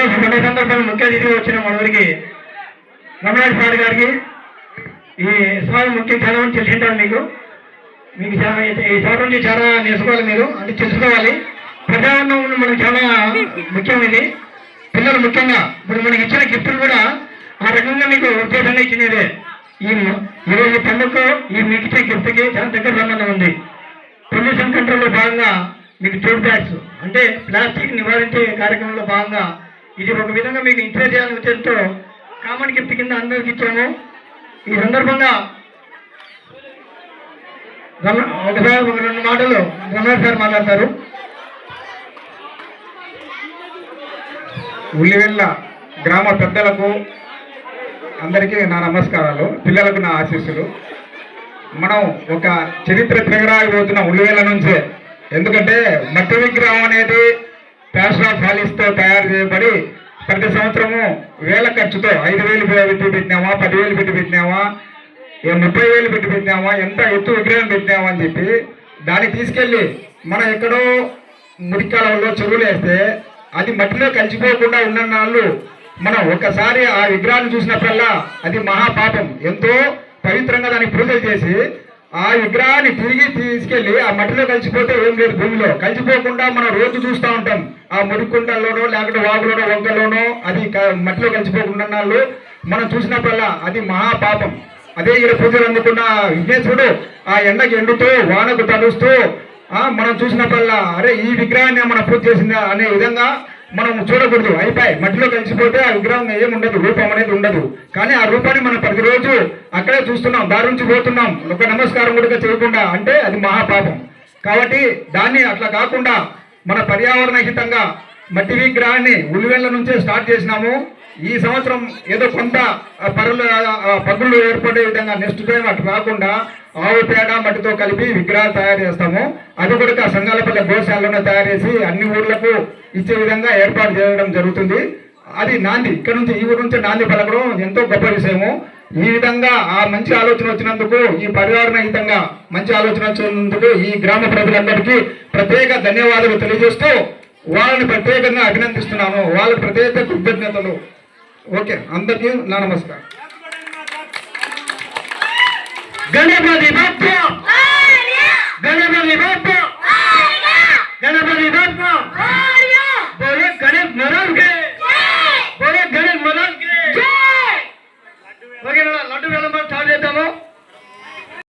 ఈరోజు పండుగ సందర్భంగా ముఖ్య అతిథిగా వచ్చిన మనవరికి రమణాజ్ సార్ గారికి ఈ స్వామి ముఖ్య చాలా తెలిసింటారు. మీకు చాలా ఈ చోట నుంచి చాలా నేర్చుకోవాలి, మీరు అంటే తెలుసుకోవాలి. ప్రజావరణం మనకు చాలా ముఖ్యం. ఇది పిల్లలు ముఖ్యంగా ఇప్పుడు మనకి ఇచ్చిన గిఫ్టులు కూడా ఆ రకంగా మీకు ఉద్దేశంగా ఇచ్చినదే. ఈరోజు పండుగకు మీకు ఇచ్చే గిఫ్ట్కి చాలా దగ్గర సంబంధం ఉంది. పొల్యూషన్ కంట్రోల్లో భాగంగా మీకు టూర్ బ్యాగ్స్ అంటే ప్లాస్టిక్ నివారించే కార్యక్రమంలో భాగంగా ఇది ఒక విధంగా మీకు ఇంట్రెస్ట్ చేయాలని ఉద్దేశంతో కామన్ గిఫ్ట్ కింద అందరికి ఇచ్చాము. ఈ సందర్భంగా ఒకసారి ఒక 2 మాటలు రమణాజ్ సార్ మాట్లాడతారు. ఉల్లివెల్ల గ్రామ పెద్దలకు అందరికీ నా నమస్కారాలు, పిల్లలకు నా ఆశీస్సులు. మనం ఒక చరిత్ర తిరగరాకపోతున్నాం ఉల్లివెల్ల నుంచే. ఎందుకంటే మట్టి విగ్రహం అనేది ప్లాస్టర్ ఆఫ్ పారిస్తో తయారు చేయబడి ప్రతి సంవత్సరము వేల ఖర్చుతో 5,000 పెట్టి పెట్టినామా, 10,000 పెట్టి పెట్టినామా, 30,000 పెట్టి పెట్టినామా, ఎంత ఎత్తు విగ్రహం పెట్టినామా అని చెప్పి దాన్ని తీసుకెళ్ళి మనం ఎక్కడో మురికాలంలో చెరువులు వేస్తే అది మట్టిలో కలిసిపోకుండా ఉన్ననాళ్ళు మనం ఒక్కసారి ఆ విగ్రహాన్ని చూసినప్పుడల్లా అది మహాపాపం. ఎంతో పవిత్రంగా దానికి పూజలు చేసి ఆ విగ్రహాన్ని తిరిగి తీసుకెళ్ళి ఆ మట్టిలో కలిసిపోతే ఏం లేదు, భూమిలో కలిసిపోకుండా మనం రోజు చూస్తూ ఉంటాం. ఆ మురికుంటల్లోనో లేకపోతే వాగులోనో వంకల్లోనో అది మట్టిలో కలిసిపోకుండా మనం చూసినప్పుడల్లా అది మహాపాపం. అదే ఇక్కడ పూజలు అందుకున్న విఘ్నేశ్వరుడు ఆ ఎండకు ఎండుతూ వానకు తలుస్తూ మనం చూసినప్పుడల్లా అరే ఈ విగ్రహాన్ని మనం పూజ చేసిందా అనే విధంగా మనం చూడకూడదు. అయిపోయి మట్టిలో కలిసిపోతే ఆ విగ్రహం ఏముండదు, రూపం అనేది ఉండదు. కానీ ఆ రూపాన్ని మనం ప్రతిరోజు అక్కడే చూస్తున్నాం, దారి నుంచి పోతున్నాం, ఒక నమస్కారం కూడా చేయకుండా, అంటే అది మహాపాపం. కాబట్టి దాన్ని అట్లా కాకుండా మన పర్యావరణ హితంగా మట్టి విగ్రహాన్ని ఉల్లివెల్ల నుంచే స్టార్ట్ చేసినాము. ఈ సంవత్సరం ఏదో కొంత పగుళ్ళు ఏర్పడే విధంగా నెక్స్ట్ టైం అటు రాకుండా ఆవు పేడ మట్టితో కలిపి విగ్రహాలు తయారు చేస్తాము. అది కూడా సంగాలపల్లి గోశాలలోనే తయారు చేసి అన్ని ఊర్లకు ఇచ్చే విధంగా ఏర్పాటు చేయడం జరుగుతుంది. అది నాంది, ఇక్కడ నుంచి ఈ ఊరు నుంచి నాంది పలకడం ఎంతో గొప్ప విషయము. ఈ విధంగా ఆ మంచి ఆలోచన వచ్చినందుకు, ఈ పర్యావరణ హితంగా మంచి ఆలోచన వచ్చినందుకు ఈ గ్రామ ప్రజలందరికీ ప్రత్యేక ధన్యవాదాలు తెలియజేస్తూ వాళ్ళని ప్రత్యేకంగా అభినందిస్తున్నాను. వాళ్ళకి ప్రత్యేక కృతజ్ఞతలు. ఓకే, అందరికీ నా నమస్కారం. గణపతి